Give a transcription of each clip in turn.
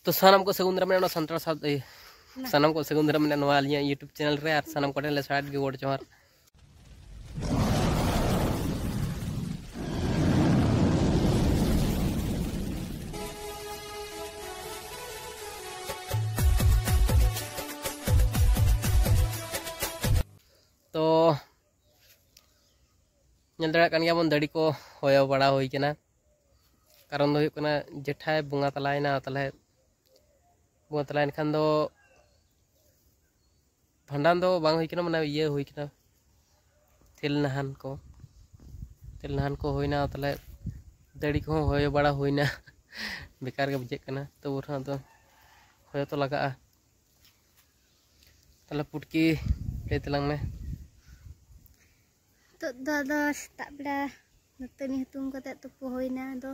तो सानम को सगुन दाराम संतार सानम को सगुन दाराम यूट्यूब चैनल रे और सानम को ले साइड गे गोड़ जोहार। तो नल दाड़ा कान गया बन दाड़ी को होया बड़ा होई केना कारण दो हुई जेठाय बुंगा तलायना तले बुंगा तलायन खान दो भांडान दो बांग हुई केना माने ये हुई केना तिल नहान को होइना तले दाड़ी को होय बड़ा होइना बेकार के बुझे कना तो उरहा तो होय तो लगा तले पुटकी ले तलांग में तो दादा सेताग बेड़ा नतनी हुतुम कते तुपु होइना दो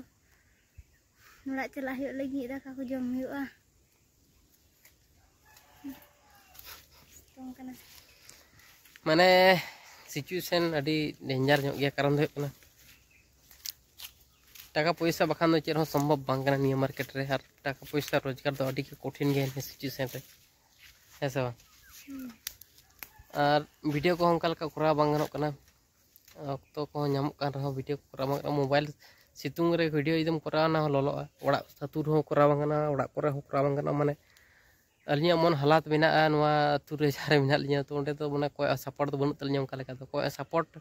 नोड़ा चला हुई लगी दाका को जम हुआ माने सिचुएशन अडी डेंजर जो गया कारण दो कना टाका पैसा बखान दो चेर संभव बांग कना निया मार्केट रे हर टाका पैसा रोजगार दो अडी के कठिन गया नि सिचुएशन रे ऐसा और वीडियो को हमका लका करा बांग गनो कना तो को नाम कान रहो वीडियो करा मोबाइल सितुंग रे वीडियो एकदम करा ना ललोआ ओड़ा सातुर हो करा बांगना ओड़ा करे हो करा बांगना माने अलिया मन हालात बिना नवा अतु रे जारे बिना लिया तो ओंडे तो माने कोई सपोर्ट तो बनत तलिया उनका लेका तो कोई सपोर्ट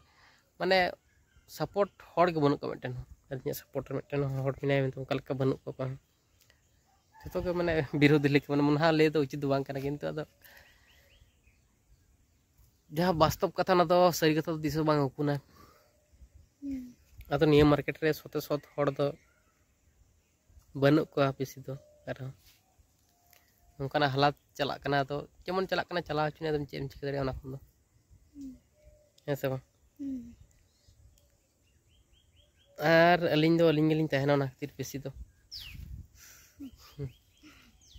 माने सपोर्ट हड़ के बनत को मिटन अलिया सपोर्ट मिटन हड़ बिना तो उनका लेका बनत को पा तो के माने विरोधी लेके माने मनहा ले तो उचित बांग कना किंतु अद जहाँ वास्तव कथा ना तो सही कथा तो दिस बांग हुकुना अतो निया मार्केट रे सोते सोत हड़ दो बनु को बेसी दो आरो उनका हालात चला कना तो जेमन चला कना चला चुना तुम चेम चिक दरे ओना खन दो ऐसे बा आर अलिंग दो अलिंग गेलिंग तहना ना खातिर बेसी दो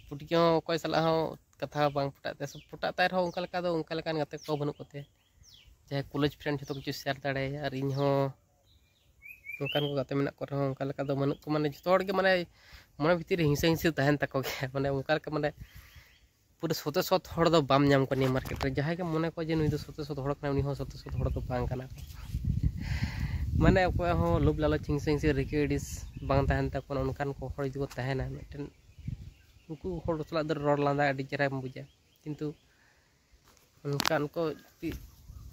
पुटियो कोई सला हो कथा बांग पटाते सब पटाते रहो उनका लका दो उनका लकान गाते को बनु कोते चाहे कॉलेज फ्रेंड जतो कुछ शेयर दाड़े और इन हो उनकान को गाते मेना को रहो उनका लका दो बनु को माने जतो के माने मन भीतर हिंसा हिंसा तहन तको के माने उनका के माने पूरे सोते सोत हड़ दो बाम नाम को नि मार्केट रे जहां के मने को जे नुई दो सोते सोत हड़ कना उनी हो सोते सोत हड़ दो बांग कना माने को हो लोभ लालच हिंसा हिंसा रिकेडिस बांग तहन तको उनकान को हड़ जो तहना मिटन उनको हड़ सला दर रोड लांदा अडी चेहरा बुझा किंतु उनकान को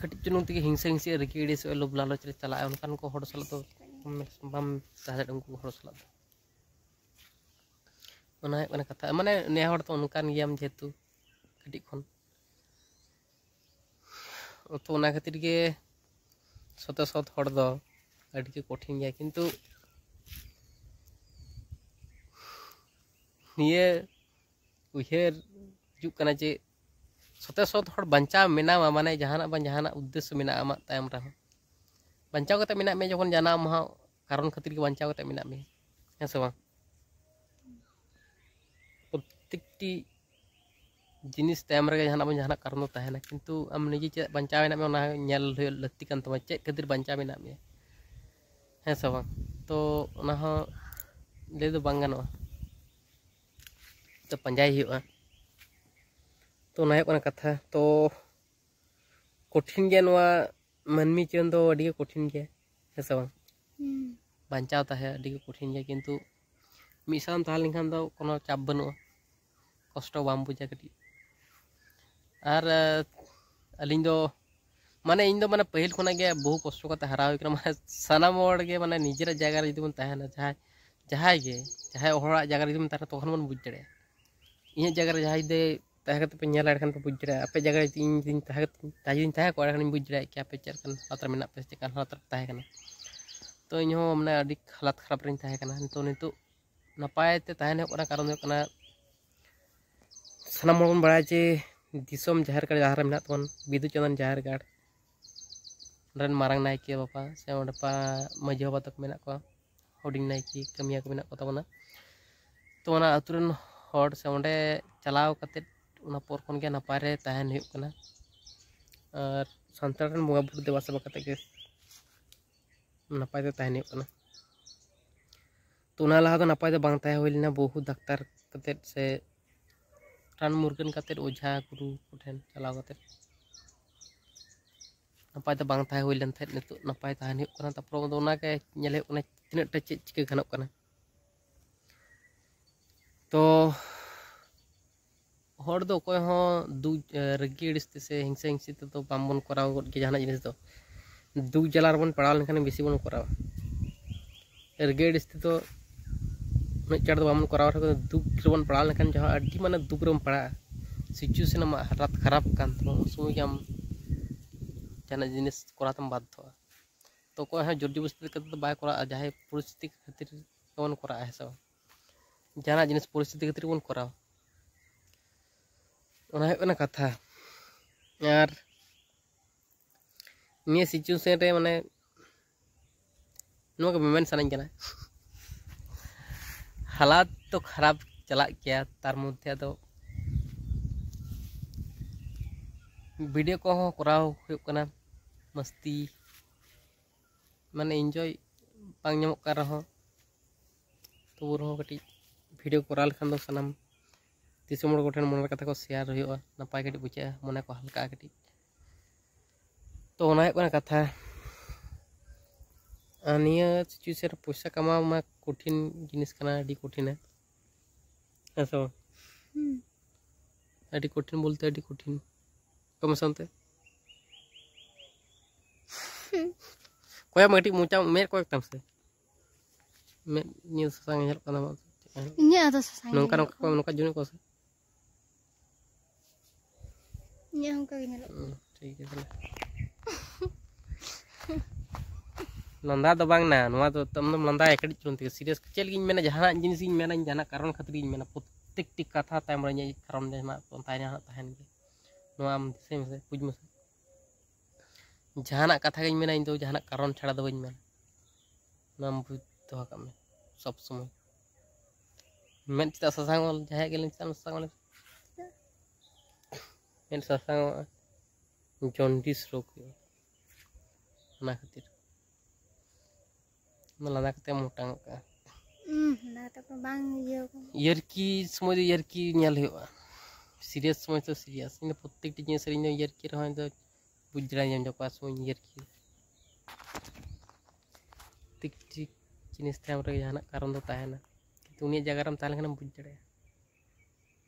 कटी चुनुंग तक हिंसा हिंसा रिकेडिस लोभ लालच रे चला उनकान को हड़ सला तो बाम तहदा उनको हड़ सला कथा माने ने हड़ तो उनकान गियाम जेतु कटी खन तो ना खातिर के सते सत हड़ दो अडी के कठिन गया किंतु निये उहेर जुक कना जे सते सत हड़ बंचा मेना माने जहाना उद्देश्य मेना आमा तायम रहा बंचाव कते मेना में जखन जाना मा कारण खातिर के बंचाव कते मेना में है से बा प्रत्येकटी जिनिस तायम रे जहाना कारण तो तहना किंतु आम निजे चे बंचाव मेना में ओना नेल लत्ती कान तमा चे खातिर बंचाव मेना में है से बा तो ओना हो ले दो बांग गानो तो पंजाई हुआ तो ना कथा तो कठिन गया नवा मनमी चेन दो अडी कठिन गया है से बा बंचाव ताहे अडी कठिन गया किंतु मिसाम ताह लेखान दो कोनो चाप बनु कष्ट बाम बुझा कटी और अलिंग दो माने इन दो माने पहिल खोना गया बहु कष्ट कते हरा हुई माने सानाम हड़ के माने निजेरा जगह रे जदि बन ताहेना जहाय हड़ा जगह रे ताहे तखन बन बुझ दड़े इन जगह रे जहाय दे ताहे पे नेला एखन पे बुझ दड़े आपे जगह रे इन दिन ताहे को एखन बुझ दड़े कि आपे चेर कन हातर मेना पे चेकन हातर ताहे कना तो इन हो माने अडी हालत खराब रे ताहे कना तो नितो नपाय ते ताहे ने कोना कारण कना सनाम बन बड़ा जे दिसम जाहिर कर जहार मेना तन बिदु चंदन जाहिर गाड़ रन मारंग नायके बापा से ओंडपा मजी बाबा तक मेना को होडिंग नायकी कमिया को मेना को तबना तो ओना अतुरन हड़ से ओंडे चलाव कते ओना पर खन के नपाय रे ताहन हुई कना और संतान रन बोगा बुड़ देवा सब कते के नपाय ते ताहन हुई कना तो उना लहा तो नापाय तो बांग ताहे हुई लेना बहु डाक्तार कतेत से रान मुर्गन कतेत ओझा गुरु कोठेन चलाव कतेत नापाय तो बांग ताहे हुई लेन थे नितो नापाय ताहन हुई कना तापर तो उना के नेले हुई कना तिनाक टा चेक चिका गानोग कना तो हर दो कोई हो दु रगी अड़िस्ते से हिंसा हिंसी तो बामबन कराव गद के जहाना जिनिस दो दुख जला रबन पड़ाव लेनखान बेसी बन करावा रगी अड़िस्ते तो उन्हें चार तो बामन कराव दुख रबन पड़ाव लेनखान जहाँ अड्डी माने दुख रम पड़ा सिचुएशन रात खराब कान तो समय आम जहाना जिनिस करातम बाध्य तो कोई हाँ जोर जबरदस्ती करते तो बाय करा जहाँ परिस्थिति खातिर बन करा है सब जहाना जिनिस परिस्थिति खातिर बन कराव कथा यार निया सिचुएशन रे माने नो के मेन सानाኝ कना हालात तो खराब चला गया तार मध्य तो वीडियो को कराव हुई कना मस्ती माने एंजॉय बांग ᱧᱟᱢᱚᱜ ᱠᱟᱱ रहो तो रहो कटी वीडियो करा लेखान दो सनम तीसरे मोड़ गोठन मन कथा को शेयर हुआ नपाय कटी बुझा मन को हल्का कटी तो होना कथा निया सिचुएशन पैसा कमा मा कठिन जिनिस कना अडी कठिन है ऐसा अडी कठिन बोलते अडी कठिन कम संते कोया मटी मुचा मेर कोय तम से मे नि संग हेल कना इन्या तो ससांग नोका नोका नोका जुने को से इन्या हमका गिनल ठीक है चले लंदा तो बांग ना नवा तो तम लंदा एकड़ी चुनती सीरियस चल गिन मेना जहां जिनिस गिन मेना जहां कारण खातिर गिन मेना प्रत्येक टी कथा ताम रही कारण जहां तो तायना तहन गे नवा आम सेम से बुझ मस जहां कथा गिन मेना इन तो जहां कारण छाड़ा दो बइन मेना नाम बुझ तो हका में सब समय मेन चिता ससांग जहां गेलन चिता ससांग मेन ससांग जॉन्डिस रोग ना खातिर लंदा कते मोटांग का ना तो बांग यरकी समय यरकी नेल हुआ सीरियस समय तो सीरियस इन प्रत्येक टी जिनिस रे यरकी रहो तो बुझरा जम जपा समय यरकी टिक टिक जिनिस टाइम रे जाना कारण दो ताहेना किंतु उनी जगह रम ताले खान बुझ जड़े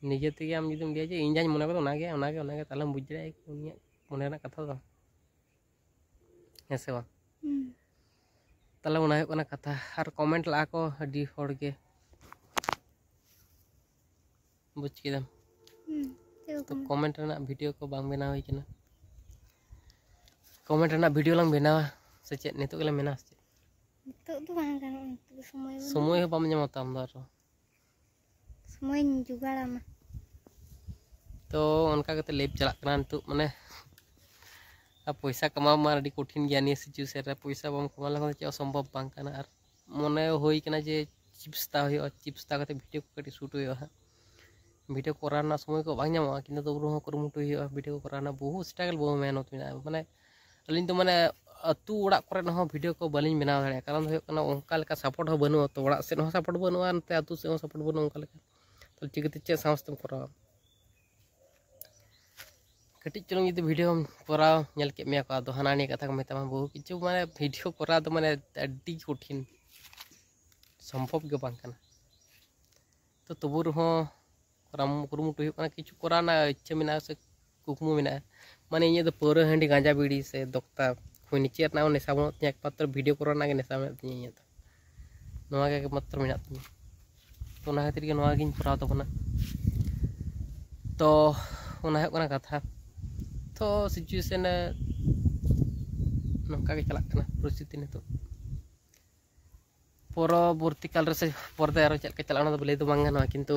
निजे ते आम जुदम लिया जे इन जान मने को ओनागे ताले बुझ जड़े उनी मने ना कथा दो ऐसे बा ताले उना है कथा और कमेंट ला को अडी होड़ के बुझ केदम तो कमेंट रना वीडियो को बांग बेना हुई कना कमेंट रना वीडियो लंग बेनावा से चेत नितो गेला मेना से तो बांग गानो तो समय हो बाम ᱧᱟᱢᱟ ताम दो समय जुगाड़ा मा तो उनका कते लेप चला कना नितो माने पैसा कमा मा अडी कठिन गया नि सिचुएशन रे पैसा बम कमा लगा चे असंभव बांग कना और मने होई कना जे चिप्सता कते वीडियो को कटी शूट हुई वीडियो कराना समय को बांग ᱧᱟᱢᱚᱜᱼᱟ किंतु तो उरो कुरुमुटु हुई वीडियो कराना बहु स्ट्रगल बहु मेहनत मेना माने अलिन तो माने अतु ओड़ा करे न वीडियो को बलिन बनाव दाड़े कारण हो कना ओंका लेका सपोर्ट हो बनु तो ओड़ा से न सपोर्ट बनु नते अतु से सपोर्ट बनु ओंका लेका तो चिकते चे साहस तुम कराव कटी चलुंग यदि वीडियो कराव नेल के मिया का तो हानानी कथा को मेता बहु किछु माने वीडियो करा तो माने अड्डी कठिन संभव के बांग कना तो तबुर हो कराम कुरुमुटु हुई कना किछु कराना इच्छा मेना से कुकमु मेना माने इन तो पौर हांडी गांजा बीड़ी से दोक्ता खुनी चेर ना नेसा बन एकमात्र वीडियो कराना के नेसा में इन तो नवा के मात्र मेना तो ना खातिर के नवा गिन कराव तबना तो ओना है कना कथा तो सिचुएशन नौका के चला परिस्थिति नितो परवर्ती काल से पर्दे आरो चल के चलाना तो बोले तो बांग गाना किंतु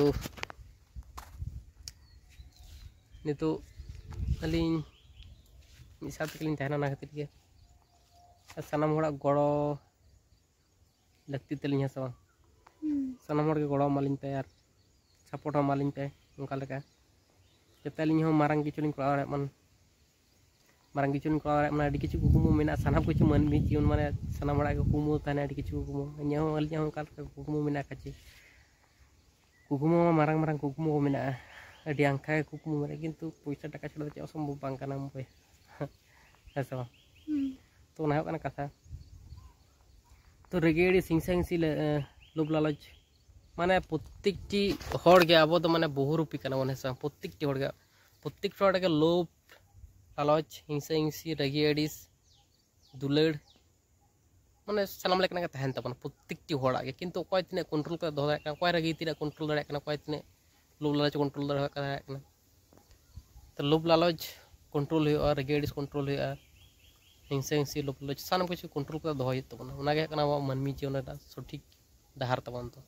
नितो अलिन मिसा तकलिन तहना ना खातिर के सनम होड़ा गड़ो लगती तलिन हस सनम होड़ के गड़ो मालिन पे यार सपोर्ट मालिन पे उनका लगा जते लिन हो मारंग किचुलिन करा मन marang kichu ko mana adi kichu kukumu mena sanam kichu manmi jiun mana sanam hora ke kukumu tane adi kichu kukumu nyaho alinya kal kukumu mena kachi kukumu marang kukumu mena adi angka kukumu mena kintu puisa taka chalo che osam bang kana mpe eso to na kana katha to regedi sing si lob laloj মানে প্রত্যেকটি হড়গে আবো তো মানে বহুরূপী কানা মনে হয় প্রত্যেকটি হড়গে লোভ লালচ হিংসা হিংসি রাগি আড়িস দুলাড় মানে সানাম লেকানা তাহেন তাবন প্রত্যেকটি হড়াগে কিন্তু অকয় তিনে কন্ট্রোল করে দহ দাড়ে কানা অকয় রাগি তিনে কন্ট্রোল দাড়ে কানা অকয় তিনে লোভ লালচ কন্ট্রোল দাড়ে কানা তো লোভ লালচ কন্ট্রোল হইয়া রাগি আড়িস কন্ট্রোল হইয়া হিংসা হিংসি লোভ লালচ সানাম কিছু কন্ট্রোল করে দহ হইত তাবন ওনাগে কানা মানমি জীবন সঠিক ডাহার তাবন তো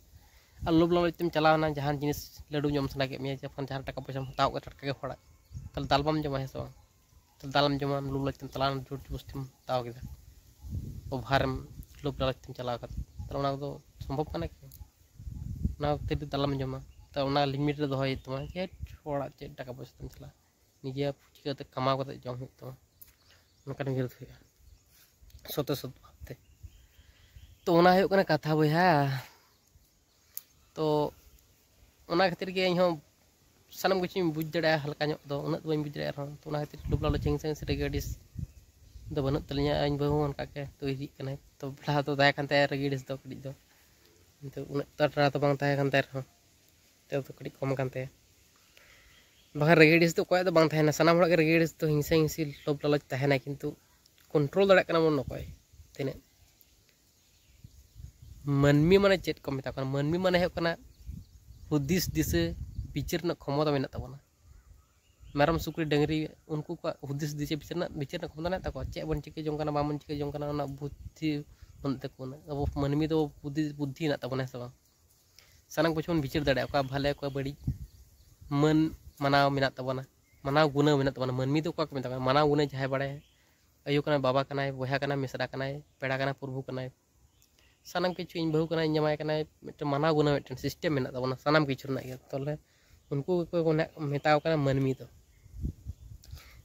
আর লোভ লালচ तुम चलावना जहां जिनिस लड्डू जम सना के मिया जखन जहां टाका पैसा हताव के टटका के फड़ा तल दालबम जमा है सो तल दालम जमा लोभ लालच तुम तलान जोर जबस तुम ताव के ओभार लोभ लालच तुम चलाव का तल ओना तो संभव कना के ना ते दालम जमा त ओना लिमिट रे दोहय तुम जे फड़ा जे टाका पैसा तुम चला निजे चिकाते कमाव करते जम हो तुम उनका विरोध हुआ सत भावते तो ओना है कना कथा बया तो ओना खातिर के इन सानम कुछ बुझ दाड़ा हल्का दो उन बी बुझ दाड़ा तो ओना खातिर लोभ लालच हिंसा हिंसा रेगेडिस दो बनू तलिया इन बहु उनका के तो हिजी कना तो बड़ा तो दाय कानते रेगेडिस दो कड़ी दो तो उन तरा तो बांग ताय कानते रहो तो कड़ी कम कानते बाहर रेगेडिस तो कोय तो बांग थायना सानम हड़ा के रेगेडिस तो हिंसा हिंसी लोभ लालच ताहेना किंतु कंट्रोल दाड़ा कना मन नकोय तिने मनमी माने चेत को मेता कना मनमी माने है कना हुदिस दिसे बिचार ना क्षमता मेना तबना मेरम सुकरी डंगरी उनको का हुदिस दिसे बिचार ना क्षमता ना तको चे बन चिके जों कना बामन चिके जों कना ना बुद्धि बनते कोना अब मनमी तो बुद्धि ना तबना सब सानम कुछ बिचार दाड़ा का भले को बड़ी मन मनाव मेना तबना मनाव गुना मेना तबना मनमी तो का मेता कना मनाव गुना जाय बाड़े अयो कना बाबा कना बोया कना मिसरा कना पेड़ा कना प्रभु कना सानम किछु इन बहु कना जमाय कना मिट माना गुना मिट सिस्टम मेना तबना सानम किछु ना के तले उनको को मेताव कना मनमी तो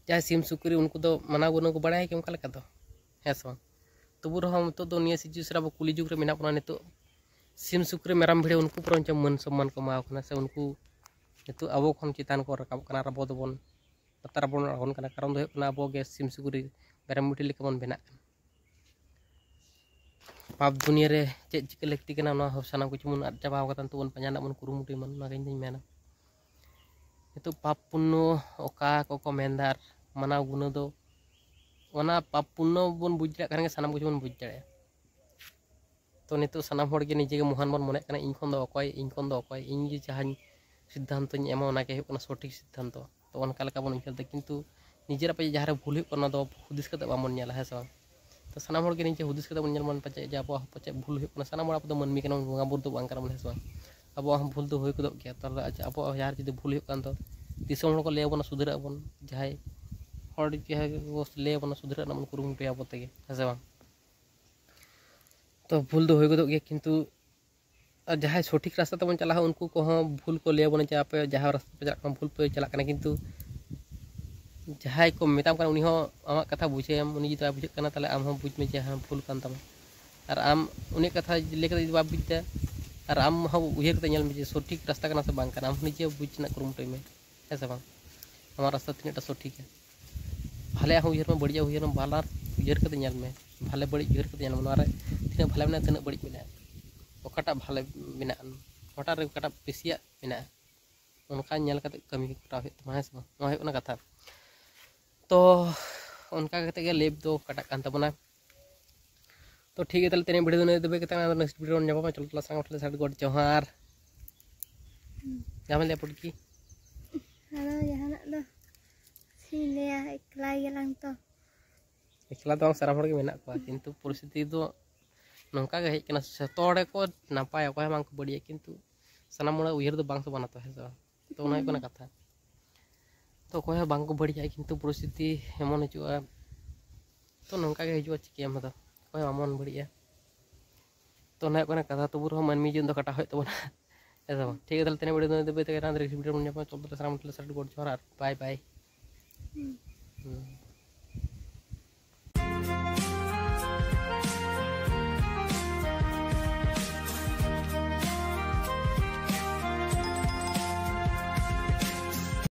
जहाँ सिम सुकरी उनको तो माना गुना को बड़ा है कि उनका लगा तो है सो तबु रहो तो निया सिचुएशन अब कुली जुग रे मेना पना नितो सिम सुकरी मेराम भिड़े उनको परंच मन सम्मान को माव कना से उनको नितो अबो खन चितान को रकाब कना रबो दबन पतर बन अगन कना कारण दो कना अबो गे सिम सुकरी मेराम बिटी लेके बन बेना पाप दुनिया रे चे चिके लगती कना ना साना कुछ मन आद चाबा कतन तो बन पंजाना मन कुरुमुटी मन ना गइन मेना तो पाप पुण्य ओका को मेंदार मना गुना दो ओना पाप पुण्य बन बुझ दाड़ा कना साना कुछ बन बुझ दाड़ा तो नितो सानाम हड़ के निजे के महान बन मने कना इन खन दो अकय इन जे जहां सिद्धांत एमा ओना के होना सठिक सिद्धांत तो ओनका लका बन उनके किंतु निजेरा पे जहां रे भूल होना दो हुदिस कते बामन नेला है सो तो सानाम हड़ के निजे हुदिस कते बन मन पचे जे अब पचे भूल होना सानाम हड़ तो मनमी कना बंगा बुर तो बांग कना मन है सो अब हम भूल तो होय कदो गया तले अब यार जदि भूल होन तो दिसम हड़ को ले बन सुधरा बन जहां हड़ के ले बन सुधरा मन कुरुमुटे अब तगे है से बांग तो भूल तो होय कदो गया किंतु जहां सठिक रास्ता तबन चला उनको को भूल को ले बन आप जहां रास्ता पे चला भूल पे चला किंतु जहां को मेताम कना उनी हो आमा कथा बुझे उनी जदि बुझे कना तले आम हम बुझ में जे हां भूल कान तम और आम उनी कथा लेके जदि बा बुझता और आम हम उहेर कते नेल में जे सठिक रास्ता कना से बांग कना आम निजे बुझना कुरुमुटे में है से बांग हमारा रास्ता तिनेटा सठिक है भले हम उहेर में बढ़िया उहेर में बालार उहेर कते नेल में भले बड़ी उहेर कते नेल में तिने भले में तिने बड़ी में ओकाटा भले मेना ओटा रे ओकाटा पेसिया मेना उनका नेल कते कमी कराव हे तमा है से नो है कथा तो उनका कते के लेब दो कटा कान तबना तो ठीक है तले तेने वीडियो ने देबे कते नेक्स्ट वीडियो ने जाबा चलो सांग उठले साइड गोड जोहार जामले पड़की हेलो यहाँ दो सीने एकला गेलांग तो एकला तो सारा हड़ के मेना को किंतु परिस्थिति तो नौका के हेकना सतोड़े को नापाय को मांग को बढ़िया किंतु सनाम मोड़ा उयर दो बांग तो बना तो है तो ना कोना कथा तो कोई बांग को बढ़िया किंतु परिस्थिति एमन हिजुआ तो नौका के हिजुआ चिकेम तो कोई अमन बढ़िया तो ना कोना कथा तो बुर मनमी जन दो कटा होय तो बना ऐसा ठीक है तले तेने वीडियो देबे ते रान वीडियो ने चल तो सारा मतलब सर गोड जोहार बाय बाय